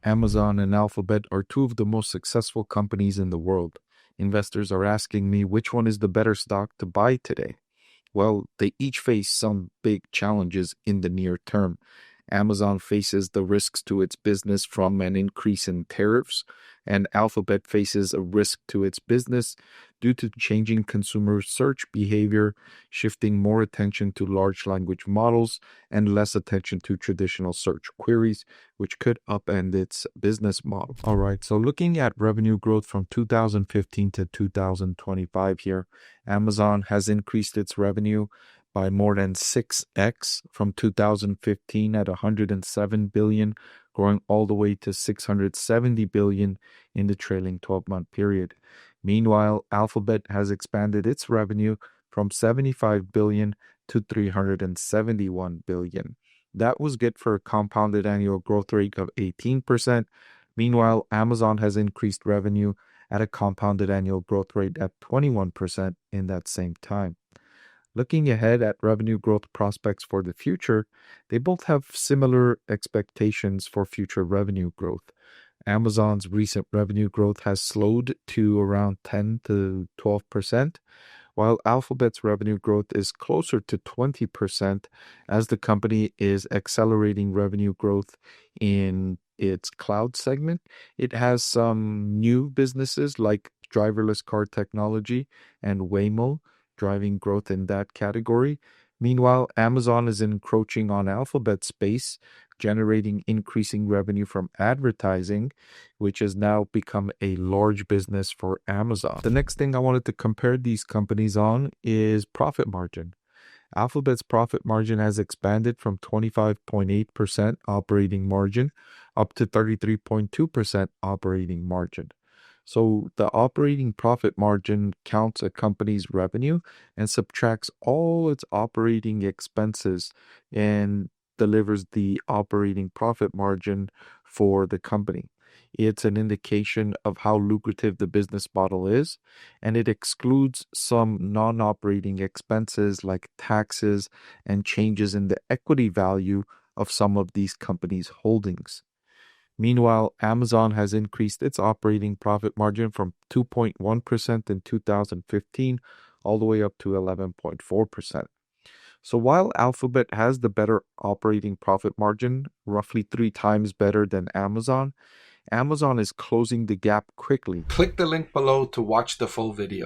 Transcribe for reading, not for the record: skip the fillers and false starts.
Amazon and Alphabet are two of the most successful companies in the world. Investors are asking me which one is the better stock to buy today. Well, they each face some big challenges in the near term. Amazon faces the risks to its business from an increase in tariffs, and Alphabet faces a risk to its business due to changing consumer search behavior, shifting more attention to large language models and less attention to traditional search queries, which could upend its business model. All right, so looking at revenue growth from 2015 to 2025 here, Amazon has increased its revenue by more than 6x from 2015 at 107 billion, growing all the way to 670 billion in the trailing 12-month period. Meanwhile, Alphabet has expanded its revenue from 75 billion to 371 billion. That was good for a compounded annual growth rate of 18%. Meanwhile, Amazon has increased revenue at a compounded annual growth rate at 21% in that same time. Looking ahead at revenue growth prospects for the future, they both have similar expectations for future revenue growth. Amazon's recent revenue growth has slowed to around 10 to 12%, while Alphabet's revenue growth is closer to 20% as the company is accelerating revenue growth in its cloud segment. It has some new businesses like driverless car technology and Waymo driving growth in that category. Meanwhile, Amazon is encroaching on Alphabet's space, generating increasing revenue from advertising, which has now become a large business for Amazon. The next thing I wanted to compare these companies on is profit margin. Alphabet's profit margin has expanded from 25.8% operating margin up to 33.2% operating margin. So the operating profit margin counts a company's revenue and subtracts all its operating expenses and delivers the operating profit margin for the company. It's an indication of how lucrative the business model is, and it excludes some non-operating expenses like taxes and changes in the equity value of some of these companies' holdings. Meanwhile, Amazon has increased its operating profit margin from 2.1% in 2015 all the way up to 11.4%. So while Alphabet has the better operating profit margin, roughly 3 times better than Amazon, Amazon is closing the gap quickly. Click the link below to watch the full video.